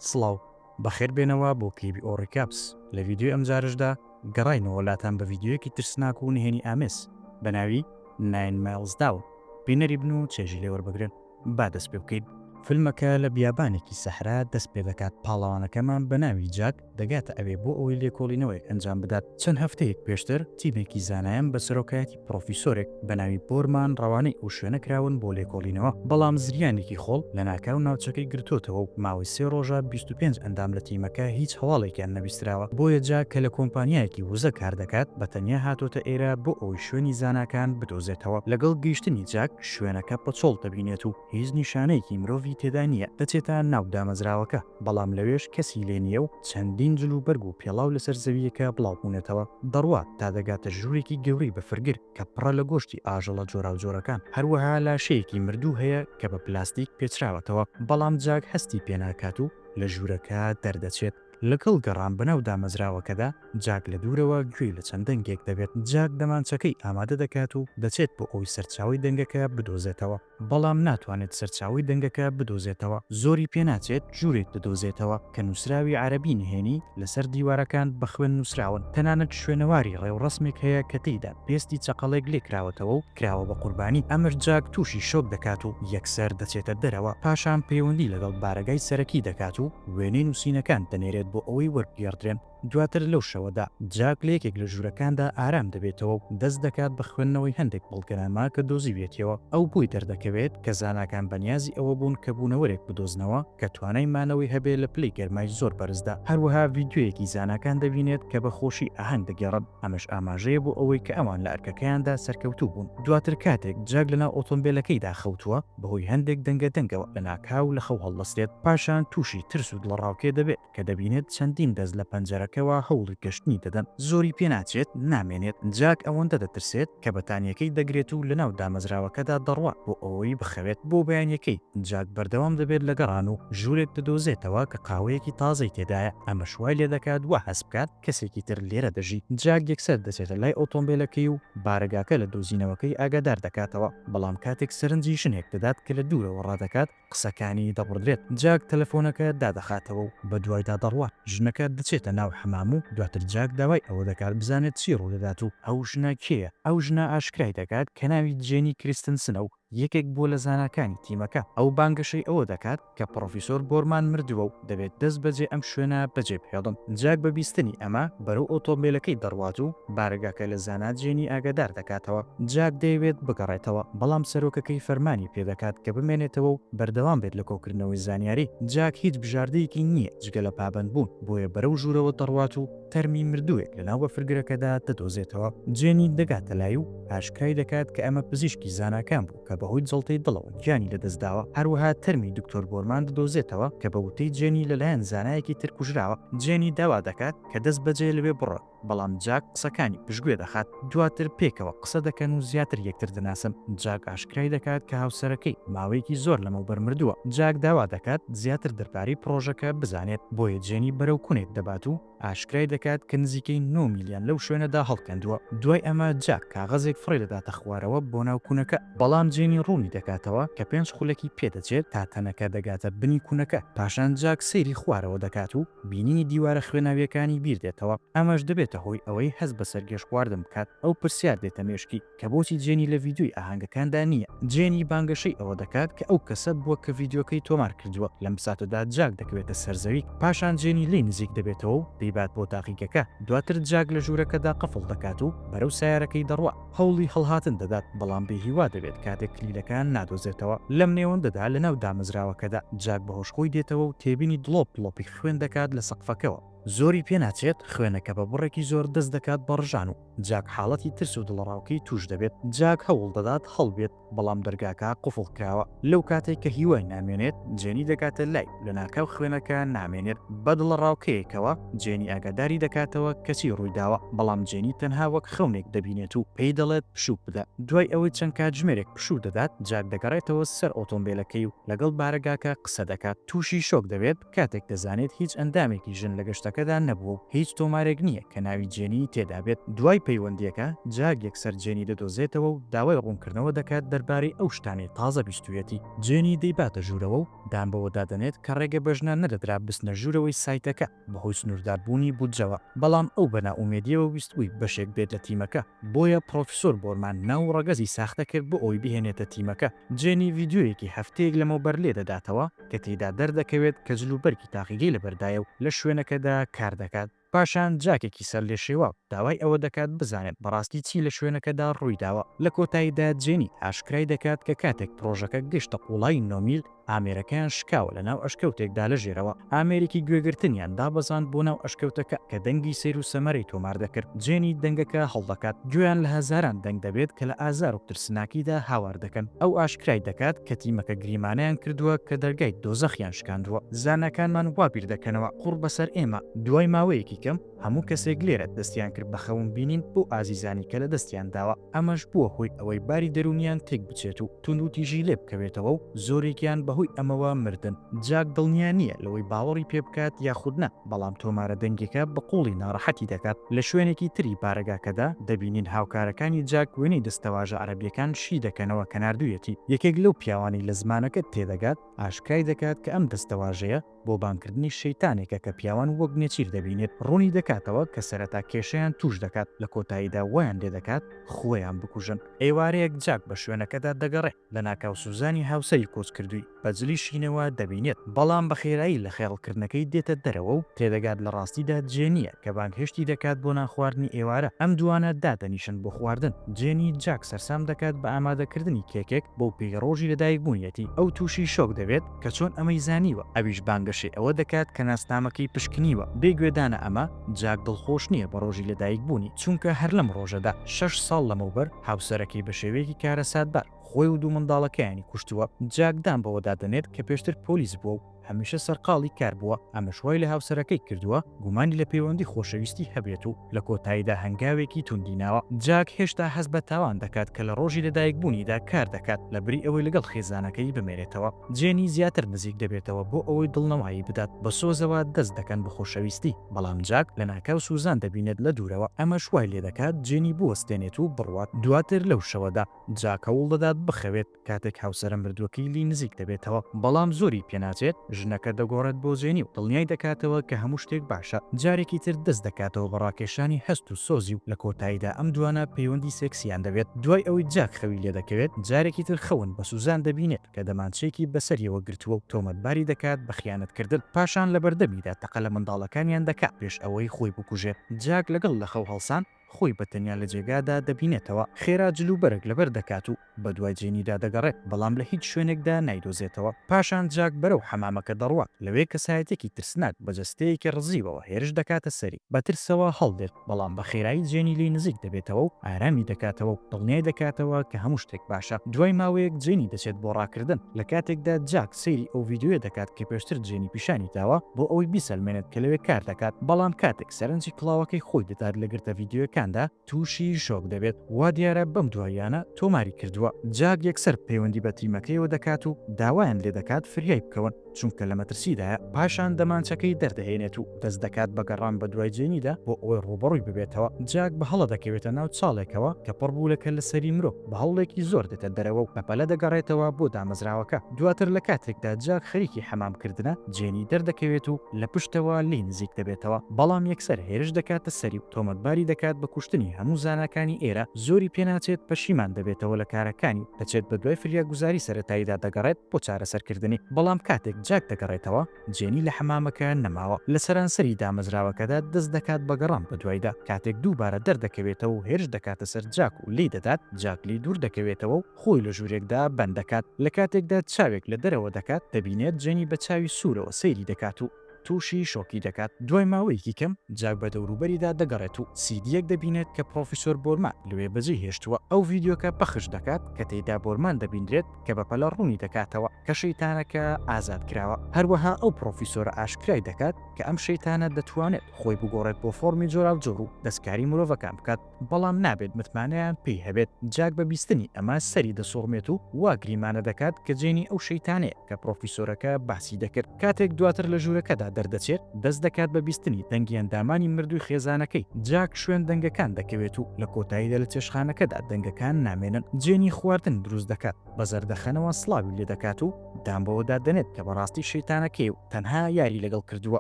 سڵاو بەخێر بێنەوە بۆ کلیبی ئۆڕیکاپس لە ڤیددیو ئەم جارشدا گەڕاینەوە لاتان بە ڤیددیوەکی ترسناک و نهێنی ئامێس بە ناوی 9 مایلز داون بینەری بن و چێژی لێوەربگرن با دەست پێ بکەیت. فیلمەکە لە بیابانێکی سەحرا دەست پێ دەکات پاڵەوانەکەمان بە ناوی جاک دەگاتە ئەوێ بۆ ئەوەی لێکۆڵینەوەی ئەنجام بدات. چەند هەفتەیەک پێشتر تیمێکی زانایان بە سەرۆکایەتی پرۆفیسۆرێک بە ناوی بۆرمان ڕەوانەی ئەو شوێنە کراون بۆ لێکۆڵینەوە، بەڵام زریانێکی خۆڵ لە ناکاو ناوچەکەی گرتوتەوە و ماوەی 3 ڕۆژە 25 ئەندام لە تیمەکە هیچ هەواڵێکیان نەبیستراوە. بۆیە جاک کە لە کۆمپانیایەکی وزە کار دەکات بەتەنیا هاتۆتە ئێرە بۆ ئەوی شوێنی زاناکان بدۆزێتەوە. لەگەڵ گەیشتنی جاک شوێنەکە پەچۆڵ دەبینێت و هیچ نیشانەیەکی مرۆڤی تێدا نییە. دەچێتە ناو دامەزراوەکە، بەڵام لەوێش کەسی لێ نییە و چەندین جلو بەرگ و پێڵاو لەسەر زەویەکە بڵاوبوونێتەوە. دەڕوات تا دەگاتە ژوورێکی گەورەی بەفرگر کە پڕە لە گۆشتی ئاژەڵە جۆراوجۆرەکان. هەروەها لاشەیەکی مردوو هەیە کە بە پلاستیک پێچراوەتەوە، بەڵام جاک هەستی پێناکات و لە ژوورەکە دەردەچێت. لەگەڵ گەڕان بەناو دامەزراوەکەدا جاک لە دوورەوە گوێی لە چەند دەنگێک دەبێت. جاک دەمانچەکەی ئامادە دەکات و دەچێت بۆ ئەوی سەرچاوی دەنگەکە بدۆزێتەوە، بەڵام ناتوانێت سەرچاوی دەنگەکە بدۆزێتەوە. زۆری پێناچێت ژوورێک بدۆزێتەوە کە نووسراوی عەرەبی نهێنی لەسەر دیوارەکان بە خوێن نووسراون. تەنانەت شوێنەواری ڕێوڕەسمێک هەیە کە تێیدا پێستی چەقەڵێک لێکراوەتەوە و کراوە بە قوربانی. ئەمر جاک تووشی شۆک دەکات و یەکسەر دەچێتە دەرەوە. پاشان پەیوەندی لەگەڵ بارگای سەرەکی دەکات و وێنەی نووسینەکان دەنێرێت بۆ ئەوەی وەرگێڕدرێن. دواتر لەو شەوەدا جاک لە یەکێک لە ژوورەکاندا ئارام دەبێتەوە و دەست دەکات بە خوێندنەوەی هەندێک بەڵگەنامە کە دۆزی بێتەوە. ئەو بووی دەردەکەوێت کە زاناکان بەنیازی ئەوە بوون کە بوونەوەرێک بدۆزنەوە کە توانای مانەوەی هەبێت لە پلەی گەرمای زۆر بەرزدا. هەروەها ڤیددیویەکی زاناکان دەبینێت کە بە خۆشی ئاهەنگ دەگەڕن، ئەمەش ئاماژەیە بۆ ئەوەی کە ئەوان لە ئەرکەکەیاندا سەرکەوتوو بوون. دواتر کاتێک جاک لەناو ئۆتۆمبیلەکەیدا خەوتووە بەهۆی هەندێک دەنگەوە لە ناکاو لە خەو هەڵدەستێت. پاشان تووشی ترس و دڵڕاوکێ دەبێت کە دەبینێت چەندین دەست لە پەنجەرەکەەوە هەوڵی گەشتنی دەدەن. زۆری پێناچێت نامێنێت. جاک ئەوەندە دەترسێت کە بەتانیەکەی دەگرێت و لەناو دامەزراوەکەدا دەڕوات بۆ ئەوەی بخەوێت. بۆ بەیانیەکەی جاک بەردەوام دەبێت لە گەڕان و ژوورێک دەدۆزێتەوە کە قاوەیەکی تازەی تێدایە. ئەمە شوای لێ دەکات وە هەست بکات کەسێکی تر لێرە دەژی. جاک یەکسەر دەچێتە لای ئۆتۆمبیلەکەی و بارگاکە لە دۆزینەوەکەی ئاگادار دەکاتەوە، بەڵام کاتێک سەرنجی شنێک دەدات کە لە دوورەوە ڕادەکات قسەکانی دەبڕدرێت. جاک تەلەفۆنەکە دادەخاتەوە و بە دوایدا دەڕوات. ژنەکە دەچێتە ناو حەمام و دواتر جاک داوای ئەوە دەکات بزانێت چی ڕوو دەدات و ئەو ژنە کێیە. ئەو ژنە ئاشکرای دەکات کە ناوی جێنی کریستنسنە و یەکێک بۆ لە زاناکانی تیمەکە. ئەو بانگەشەی ئەوە دەکات کە پرۆفیسۆر بۆرمان مردووە و دەبێت دەست بەجێ ئەم شوێنە بەجێ بهێڵن. جاک بە بیستنی ئەمە بەرەو ئۆتۆمبیلەکەی دەڕوات و بارگاکە لە زانا جێنی ئاگادار دەکاتەوە. جاک دەیەوێت بگەڕێتەوە، بەڵام سەرۆکەکەی فەرمانی پێدەکات کە بمێنێتەوە و بەردەوام بێت لە کۆکردنەوەی زانیاری. جاک هیچ بژاردەیەکی نییە جگە لە پابند بوون، بۆیە بەرەو ژوورەوە دەڕوات و تەرمی مردووێک لەناو بەفرگرەکەدا دەدۆزێتەوە. جێنی دەگاتە لای و ئاشکای دەکات کە ئەمە پزیشکی زاناکان بوو کە بەهۆی جەڵتەی دڵەوە گیانی لەدەستداوە. هەروەها تەرمی دکتۆر بۆرمان دەدۆزێتەوە کە بە وتەی جێنی لەلایەن زانایەکی تر کوژراوە. جێنی داوا دەکات کە دەست بەجێ لەوێ بڕۆت، بەڵام جاک قسەکانی پشتگوێ دەخات. دواتر پێکەوە قسە دەکەن و زیاتر یەکتر دەناسن. جاک ئاشکرای دەکات کە هاوسەرەکەی ماوەیەکی زۆر لەمەوبەر مردووە. جاک داوا دەکات زیاتر دەربارەی پرۆژەکە بزانێت، بۆیە جێنی بەرەو کونێک دەبات و ئاشکرای دەکات کە نزیکەی 9 میلیۆن لەو شوێنەدا هەڵکەندووە. دوای ئەمە جاک کاغەزێک فڕێ دەداتە خوارەوە بۆ ناو کوونەکە، بەڵام جێنی ڕوونی دەکاتەوە کە 5 خولەکی پێدەچێت تا تەنەکە دەگاتە بنی کوونەکە. پاشان جاک سەیری خوارەوە دەکات و بینینی دیوارە خوێناویەکانی بیردێتەوە. ئەمەش دەبێتە هۆی ئەوەی هەست بە سەرگەشت خواردن بکات. ئەو پرسیار دێتە مێشکی کە بۆچی جێنی لە ڤیددیۆی ئاهەنگەکاندا نییە. جێنی بانگەشەی ئەوە دەکات کە ئەو کەسە بووە کە ڤیددیۆکەی تۆمار کردووە. لەم ساتەدا جاک دەکەوێتە سەرزەوی. پاشان جێنی لی نزیک دەبێتەوە و دەیبات بۆ تاقیگەکە. دواتر جاک لە ژوورەکەدا قفڵ دەکات و بەرەو سایارەکەی دەڕوات. هەوڵی هەڵهاتن دەدات، بەڵام بێهیوا دەبێت کاتێک کلیلەکان نادۆزێتەوە. لەم نێوەندەدا لەناو دامەزراوەکەدا جاک بەهۆش خۆی دێتەوە و تێبینی دڵۆپی خوێن دەکات لە سەقفەکەوە. زۆری پێناچێت خوێنەکە بە بڕێکی زۆر دەست دەکات بەڕژان و جاک حاڵەتی ترس و دڵڕاوکەی توش دەبێت. جاک هەوڵ دەدات هەڵبێت، بەڵام دەرگاکە قوفڵ کراوە. لەو کاتێک کە هیوای نامێنێت جێنی دەکاتە لای لە ناکاو خوێنەکە نامێنێت. بە دڵڕاوکەیەکەوە جێنی ئاگاداری دەکاتەوە کەسی ڕوویداوە، بەڵام جێنی تەنها وەک خەونێک دەبینێت و پێی دەڵێت پشوو بدە. دوای ئەوەی چەند کاتژمێرێک پشوو دەدات جاک دەگەڕێتەوە سەر ئۆتۆمبیلەکەی و لەگەڵ بارگاکە قسە دەکات. تووشی شۆک دەبێت کاتێک دەزانێت هیچ ئەندامێکی ژن لە گەشتەکەدا نەبوو و هیچ تۆمارێک نییە کە ناوی جێنی تێدا بێت. دوای پەیوەندیەکە جاک یەکسەر جێنی دەدۆزێتەوە و داوای ڕوونکردنەوە دەکات دەربارەی ئەو شتانی تازە بیستویەتی. جێنی دەیباتە ژوورەوە و دام بەوە دادەنێت کە ڕێگە بەژنان نەدەدرا بستنە ژوورەوەی سایتەکە بەهۆی سنوورداربوونی بودجەوە. بەڵام ئەو بەناومێدیەوە ویستوی بەشێک بێت لە تیمەکە، بۆیە پرۆفیسۆر بۆرمان ناو ڕەگەزی ساختە کرد بۆ ئەوی بهێنێتە تیمەکە. جێنی ڤیدیۆیەکی هەفتەیەک لەمەوبەر لێ دەداتەوە کە تێیدا دەردەکەوێت کە جلوبەرگی تاقیگەی لەبەردایە و لە شوێنەکەدا کار دەکات. پاشان جاکێکی سەر لێ شێوە داوای ئەوە دەکات بزانێت بەڕاستی چی لە شوێنەکەدا ڕوویداوە. لە کۆتاییدا جێنی ئاشکرای دەکات کە کاتێک پرۆژەکە گەشتە قوڵای نۆمیل ئامێرەکەیان شکاوە لە ناو ئەشکەوتێکدا لە ژێرەوە. ئامێرێکی گوێگرتنیان دابەزاند بۆ ناو ئەشکەوتەکە کە دەنگی سیر و سەمەرەی تۆمار دەکرد. جێنی دەنگەکە هەڵدەکات، گوێیان لە هەزاران دەنگ دەبێت کە لە ئازار و ترسناکیدا هاوار دەکەن. ئەو ئاشکرای دەکات کە تیمەکە گریمانیان کردووە کە دەرگای دۆزەخیان شکاندووە. زانەکانمان وابیر دەکەنەوە قوڕ بەسەر ئێمە. دوای ماوەیەکی کەم هەموو کەسێک لێرە دەستیان کرد بە خەون بینین بۆ ئازیزانی کە لە دەستیان داوە. ئەمەش بووە هۆی ئەوەی باری دەرونیان تێک بچێت و تونند و تیژی لێ بکەوێتەوە و زۆرێکیان بەهۆی ئەمەوە مردن. جاک دڵنیا نییە لەوەی باوەڕی پێ بکات یاخود نە، بەڵام تۆمارە دەنگێکە بە قوڵی ناڕەحەتی دەکات. لە شوێنێکی تری بارەگاکەدا دەبینین هاوکارەکانی جاک وێنەی دەستەواژە عەرەبیەکان شی دەکەنەوە کە ناردوویەتی. یەکێک لەو پیاوانی لە زمانەکە تێدەگات ئاشکای دەکات کە ئەم دەستەواژەیە بۆ بانکردنی شەیتانێکە کە پیاوان وەک نێچیر دەبینێت. ڕوونی دەکاتەوە کە سەرەتا کێشەیان توش دەکات، لە کۆتاییدا ویان لێ دەکات خۆیان بکوژن. ئێوارەیەک جاک بە شوێنەکەدا دەگەڕێت لە ناکاو سوزانی هاوسەری کۆچ کردووی بەجلی شینەوە دەبینێت، بەڵام بە خێرایی لە خێڵکردنەکەی دێتە دەرەوە و تێدەگات لە ڕاستیدا جێنیە کە بانگهێشتی دەکات بۆ ناخواردنی ئێوارە. ئەم دوانە دادەنیشن بۆ خواردن. جێنی جاک سەرسام دەکات بە ئامادەکردنی کێکێک بۆ پێیڕۆژی لەدایکبوونیەتی. ئەو تووشی شۆک دەبێت کە چۆن ئەمەی زانیوە. ئەویش بانگەشی ئەوە دەکات کە ناسنامەکەی پشکنیوە. بێگوێدانە ئەمە جاک دڵخۆش نییە بە ڕۆژی لەدایکبوونی، چونکە هەر لەم ڕۆژەدا 6 ساڵ لەمەوبەر هاوسەرەکەی بە شێوەیەکی کارەساتبار خۆی و دوو منداڵەکەیانی کوشتووە. جاک دام بەوە دادەنێت کە پێشتر پۆلیس بووە و هەمیشە سەرقاڵی کار بووە. ئەمە شوای لە هاوسەرەکەی کردووە گومانی لە پەیوەندی خۆشەویستی هەبێت و لە کۆتاییدا هەنگاوێکی توندی ناوە. جاک هێشتا هەست بە تاوان دەکات کە لە ڕۆژی لەدایکبوونیدا کار دەکات لە بری ئەوەی لەگەڵ خێزانەکەی بمێنێتەوە. جێنی زیاتر نزیک دەبێتەوە بۆ ئەوەی دڵنەوایی بدات، بە سۆزەوە دەست دەکەن بە خۆشەویستی، بەڵام جاک لە ناکاو سوزان دەبینێت لە دوورەوە. ئەمە شوای لێ دەکات جێنی بوەستێنێت و بڕوات. دواتر لەو شەوەدا جاک هەوڵ دەدات بخەوێت کاتێک هاوسەرە مردووەکەی لی نزیک دەبێتەوە، بەڵام زۆری پێناچێت. ژنەکە دەگۆڕێت بۆ جێنی و دڵنیای دەکاتەوە کە هەموو شتێک باشە. جارێکی تر دەست دەکاتەوە بە ڕاکێشانی هەست و سۆزی و لە کۆتاییدا ئەم دوانە پەیوەندی سێکسیان دەبێت. دوای ئەوەی جاک خەوی لێ دەکەوێت، جارێکی تر خەون بە سوزان دەبینێت کە دەمانچێکی بەسەریەوە گرتووە و تۆمەتباری دەکات بە خیانەتکردن. پاشان لە بەردەمیدا تەقە لە منداڵەکانیان دەکات پێش ئەوەی خۆی بکوژێت. جاک لەگەڵ لە خەو هەڵسان خۆی بەتەنیا لە جێگادا دەبینێتەوە. خێرا جلوبەرێک لەبەر دەکات و بە دوای جێنیدا دەگەڕێت، بەڵام لە هیچ شوێنێکدا نایدۆزێتەوە. پاشان جاک بەرەو حەمامەکە دەڕوات، لەوێ کەسایەتێکی ترسناک بە جەستەیەکی ڕزیوەوە هێرش دەکاتە سەری. بە ترسەوە هەڵدێت، بەڵام بە خێرایی جێنی لی نزیک دەبێتەوە و ئارامی دەکاتەوە و دڵنیای دەکاتەوە کە هەموو شتێک باشە. دوای ماوەیەک جێنی دەچێت بۆ ڕاکردن. لە کاتێکدا جاک سەیری ئەو ڤیدیۆیە دەکات کە پێشتر جێنی پیشانی داوە بۆ ئەوەی بیسەلمێنێت کە لەوێ کار دەکات، بەڵام کاتێک سەرنجی کڵاوەکەی خۆی دەدات لە گرتە ڤیدیۆکاندا تووشی شۆک دەبێت. وا دیارە بەم دواییانە تۆماری کردووە. جاک یەکسەر پەیوەندی بە تیمەکەیەوە دەکات و داوایان لێ دەکات فریای بکەون، چونکە لە مەترسیدایە. پاشان دەمانچەکەی دەردەهێنێت و دەست دەکات بە گەڕان بە دوای جێنیدا بۆ ئەوەی ڕوبەڕووی ببێتەوە. جاک بە هەڵە دەکەوێتە ناو چاڵێکەوە کە پڕ بوو لە کەل لە سەری مرۆڤ، بە هەڵێکی زۆر دێتە دەرەوە و بەپەلە دەگەڕێتەوە بۆ دامەزراوەکە. دواتر لە کاتێکدا جاک خەریکی حەمامکردنە، جێنی دەردەکەوێت و لە پشتەوە لی نزیک دەبێتەوە، بەڵام یەکسەر هێرش دەکاتە سەری و تۆمەتباری دەکات بە کوشتنی هەموو زانەکانی ئێرە. زۆری پێناچێت پەشیمان دەبێتەوە لە کارەکانی، دەچێت بە دوای فریاگوزاری سەرەتاییدا دەگەڕێت بۆ چارەسەرکردنی. بەڵام کاتێک جاک دەگەڕێتەوە، جێنی لە حەمامەکە نەماوە. لە سەرانسەری دامەزراوەکەدا دەست دەکات بە گەڕان بە دوایدا. کاتێک دووبارە دەردەکەوێتەوە و هێرش دەکاتە سەر جاک و لی دەدات، جاک لی دوور دەکەوێتەوە و خۆی لە ژوورێکدا بەند دەکات. لە کاتێکدا چاوێک لە دەرەوە دەکات، دەبینێت جێنی بە چاوی سوورەوە سەیری دەکات و تووشی شۆکی دەکات. دوای ماوەیەکی کەم جاک بە دەوروبەریدا دەگەڕێت و سیدیەک دەبینێت کە پرۆفیسۆر بۆرمان لەوێ بەجێ هێشتووە. ئەو ڤیدیۆکە پەخش دەکات کە تێیدا بۆرمان دەبیندرێت کە بەپەلە ڕوونی دەکاتەوە کە شەیتانەکە ئازاد کراوە. هەروەها ئەو پرۆفیسۆرە ئاشکرای دەکات کە ئەم شەیتانە دەتوانێت خۆی بگۆڕێت بۆ فۆرمی جۆراوجۆر و دەستکاری مرۆڤەکان بکات، بەڵام نابێت متمانەیان پێی هەبێت. جاک بە بیستنی ئەمە سەری دەسوڕمێت و وا گریمانە دەکات کە جێنی ئەو شەیتانەیە کە پرۆفیسۆرەکە باسی دەکرد. کاتێک دواتر لە ژوورەکەدا دەردەچێت دەست دەکات بە بیستنی دەنگی ئەندامانی مردووی خێزانەکەی. جاک شوێن دەنگەکان دەکەوێت و لە کۆتاییدا لە چێشخانەکەدا دەنگەکان نامێنن. جێنی خواردن دروست دەکات، بە زەردەخەنەوە سڵاوی لێ دەکات و دامبەوەدا دەنێت کە بەڕاستی شەیتانەکەی و تەنها یاری لەگەڵ کردووە.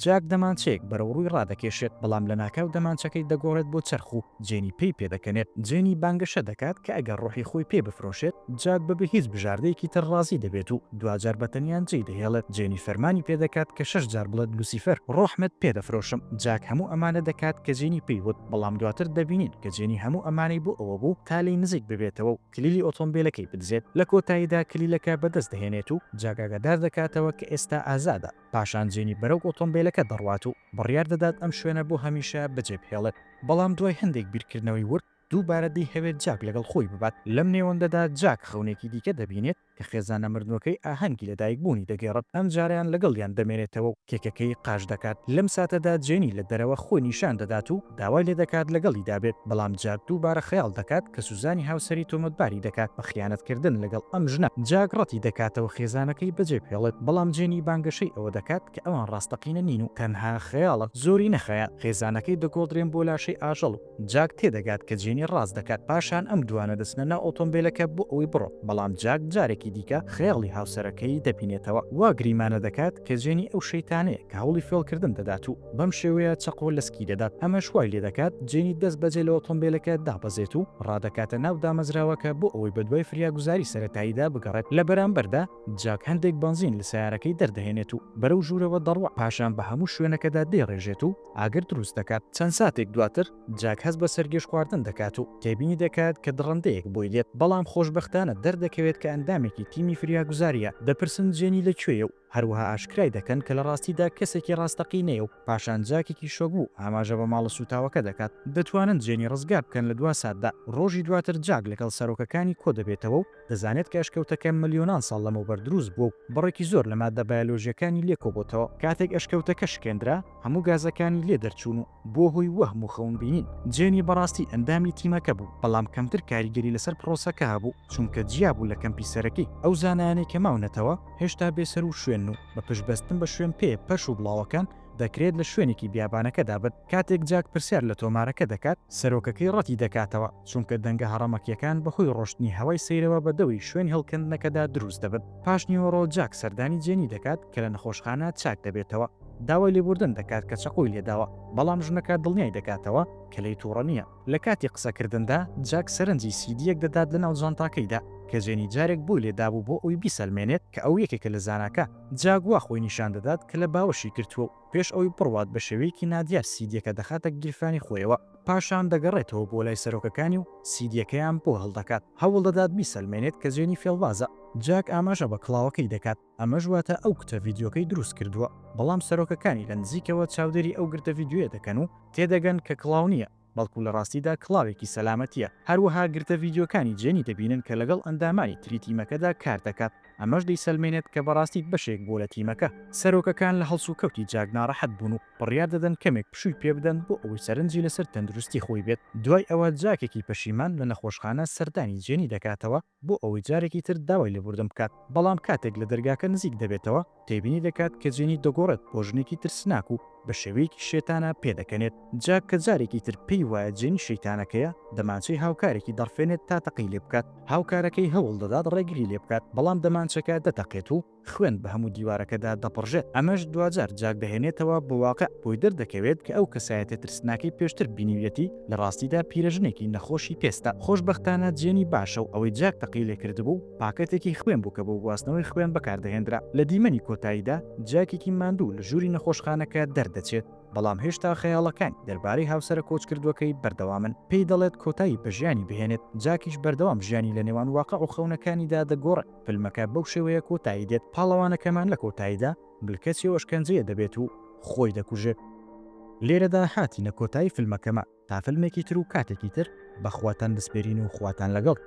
جاک دەمانچەیەک بەرەو ڕووی ڕادەکێشێت، بەڵام لە ناکاو دەمانچەکەی دەگۆڕێت بۆ چەرخ و جێنی پێی پێدەکەنێت. جێنی بانگەشە دەکات کە ئەگەر ڕۆحی خۆی پێ بفرۆشێت، جاک بەبێ هیچ بژاردەیەکی تر ڕازی دەبێت و دوجار بەتەنیان جێی دەهێڵێت. جێنی فەرمانی پێدەکات کە 6 جار بڵێت لوسیفەر ڕۆحمت پێدەفرۆشم. جاک هەموو ئەمانە دەکات کە جێنی پێی وت، بەڵام دواتر دەبینین کە جێنی هەموو ئەمانەی بۆ ئەوە بوو تا لێی نزیک ببێتەوە و کلیلی ئۆتۆمبیلەکەی بدزێت. لە کۆتاییدا کلیلەکە بەدەست دەهێنێت و جاک ئاگادار دەکاتەوە کە ئێستا ئازادە. پاشان جێنی بەرەو ئۆتۆمبیلەکە دەڕوات و بڕیار دەدات ئەم شوێنە بۆ هەمیشە بەجێبهێڵێت. بەڵام دوای هەندێک بیرکردنەوەی ورد دووبارە دەیهەوێت جاک لەگەڵ خۆی ببات. لەم نێوەندەدا جاک خەونێکی دیکە دەبینێت کە خێزانە مردنەکەی ئاهەنگی لەدایک بوونی دەگێڕێت. ئەم جاریان لەگەڵیان دەمێنێتەوە و کێکەکەی قاش دەکات. لەم ساتەدا جێنی لە دەرەوە خۆی نیشان دەدات و داوای لێ دەکات لەگەڵی دابێت، بەڵام جاک دووبارە خەیاڵ دەکات کە سوزانی هاوسەری تۆمەتباری دەکات بە خیانەتکردن لەگەڵ ئەم ژنە. جاک ڕەتی دەکاتەوە خێزانەکەی بەجێبهێڵێت، بەڵام جێنی بانگەشەی ئەوە دەکات کە ئەوان ڕاستەقینە نین و تەنها خەیاڵە. زۆری نەخەیە خێزانەکەی دەگۆڵدرێن بۆ لاشەی ئاژەڵ و جاک تێدەگات کە جێنی ڕاست دەکات. پاشان ئەم دوانە دەچنە ناو ئۆتۆمبیلەکە بۆ ئەوەی بڕۆ، بەڵام جاک جارێکی دیکە خەیاڵی هاوسەرەکەی دەبینێتەوە. وا گریمانە دەکات کە جێنی ئەو شەیتانەیە کە هەوڵی فێڵکردن دەدات و بەم شێوەیە چەقۆ لەسکی دەدات. ئەمە شوای لێ دەکات جێنی دەست بەجێ لە ئۆتۆمبیلەکە دابەزێت و ڕادەکاتە ناو دامەزراوەکە بۆ ئەوەی بەدوای فریاگوزاری سەرەتاییدا بگەڕێت. لە بەرامبەردا جاک هەندێک بنزین لە سیارەکەی دەردەهێنێت و بەرەو ژوورەوە دەڕوە. پاشان بە هەموو شوێنەکەدا دێڕێژێت و ئاگر دروست دەکات. چەند ساتێک دواتر جاک هەست بە سەرگێش خواردن دەکات و تێبینی دەکات کە دڕندەیەک بۆی لێت، بەڵام خۆشبەختانە دەردەکەوێت کە ئەندامێکی تیمی فریاگوزاریە. دەپرسن جێنی لەکوێیە و هەروەها ئاشکرای دەکەن کە لە ڕاستیدا کەسێکی ڕاستەقینەیە و پاشان جاکێکی شۆبوو ئاماژە بە ماڵە سوتاوەکە دەکات. دەتوانن جێنی ڕزگار بکەن لە دوا ساتدا. ڕۆژی دواتر جاک لەگەڵ سەرۆکەکانی کۆ دەبێتەوە و دەزانێت کە ئەشکەوتەکە ملیۆنان ساڵ لەمەوبەر دروست بوو و بڕێکی زۆر لە مادە بایۆلۆژیەکانی لێ کۆبۆتەوە. کاتێک ئەشکەوتەکە شکێندرا هەموو گازەکانی لێ دەرچوون و بۆ هۆی وەهم و خەون بینین. جێنی بەڕاستی ئەندامی تیمەکە بوو، بەڵام کەمتر کاریگەری لەسەر پرۆسەکە هەبوو چونکە جیا بوو لە کەمپیسەرەکەی. ئەو زانانەی کە ماونەتەوە هێشتا بێسەر و شوێن و بە پشتبەستن بە شوێن پێ پەش و بڵاوەکان دەکرێت لە شوێنێکی بیابانەکەدا بێت. کاتێک جاک پرسیار لە تۆمارەکە دەکات سەرۆکەکەی ڕەتی دەکاتەوە چونکە دەنگە هەڕەمەکیەکان بەهۆی ڕۆشتنی هەوای سەیرەوە بەدەوی شوێن هەڵکردنەکەدا دروست دەبێت. پاش نیوەڕۆ جاک سەردانی جێنی دەکات کە لە نەخۆشخانە چاک دەبێتەوە. داوای لێبوردن دەکات کە چەقۆی لێداوە، بەڵام ژنەکە دڵنیای دەکاتەوە کە لەی تووڕە نییە. لە کاتی قسەکردندا جاک سەرنجی سیدیەک دەدات لە ناو جانتاکەیدا کە جێنی جارێک بوو لێدابوو بۆ ئەوی بیسەلمێنێت کە ئەو یەکێکە لە زاناکە. جاک وا خۆی نیشان دەدات کە لە باوەشی کردووە و پێش ئەوی بڕوات بە شێوەیەکی نادیار سیدیەکە دەخاتە گیرفانی خۆیەوە. پاشان دەگەڕێتەوە بۆ لای سەرۆکەکانی و سیدیەکەیان بۆ هەڵدەکات. هەوڵ دەدات بیسەلمێنێت کە جێنی فێڵبازە. جاک ئاماژە بە کڵاوەکەی دەکات، ئەمە ژواتە ئەو کتە ڤیدیۆکەی دروست کردووە، بەڵام سەرۆکەکانی لە نزیکەوە چاودێری ئەو گرتە ڤیدیۆیە دەکەن و تێدەگەن کە کڵاو نییە، بەڵکو لە ڕاستیدا کڵاوێکی سەلامەتیە. هەروەها گرتە ڤیدیۆکانی جێنی دەبینن کە لەگەڵ ئەندامانی تری تیمەکەدا کار دەکات. ئەمەش دەیسەلمێنێت کە بەڕاستی بەشێک بۆ لە تیمەکە. سەرۆکەکان لە هەڵسو کەوتی جاک ناڕەحەت بوون و بڕیار دەدەن کەمێک پشووی پێ بدەن بۆ ئەوەی سەرنجی لەسەر تەندروستی خۆی بێت. دوای ئەوە جاکێکی پەشیمان لە نەخۆشخانە سەردانی جێنی دەکاتەوە بۆ ئەوەی جارێکی تر داوای لێبوردن بکات، بەڵام کاتێک لە دەرگاکە نزیک دەبێتەوە تێبینی دەکات کە جێنی دەگۆڕێت بۆ ژنێکی ترسناک و بە شێوەیەکی شێتانە پێدەکەنێت. جاک کە جارێکی تر پێی وایە جێنی شەیتانەکەیە دەمانچەی هاوکارێکی دەڕفێنێت تا تەقی لێ بکات. هاوکارەکەی هەوڵ دەدات ڕێگری لێ بکات، بەڵام دەمانچەکە دەتەقێت و خوێن بە هەموو دیوارەکەدا دەپڕژێت. ئەمەش دوجار جاک دەهێنێتەوە بە واقع بۆی دەردەکەوێت کە ئەو کەسایەتە ترسناکەی پێشتر بینیوێتی لە ڕاستیدا پیرەژنێکی نەخۆشی پێستە. خۆشبەختانە جێنی باشە و ئەوەی جاک تەقی لێ کردبوو پاکەتێکی خوێن بوو کە بۆ گواستنەوەی خوێن بەکاردەهێنرا. لە دیمەنی کۆتاییدا جاکێکی ماندوو لە ژووری نەخۆشخانەکە دەردەچێت، بەڵام هێشتا خەیاڵەکان دەربارەی هاوسەرە کۆچکردوەکەی بەردەوامن. پێی دەڵێت کۆتایی بە ژیانی بهێنێت. جاکیش بەردەوام ژیانی لە نێوان واقع و خەونەکانیدا دەگۆڕێت. فیلمەکە بەو شێوەیە کۆتایی دێت. پاڵەوانەکەمان لە کۆتاییدا بلکەچی شکنجەیە دەبێت و خۆی دەکوژێت. لێرەدا هاتینە کۆتایی فیلمەکەمە تا فیلمێکی تر و کاتێکی تر بەخواتان دەسپێرین و خواتان لەگەڵ.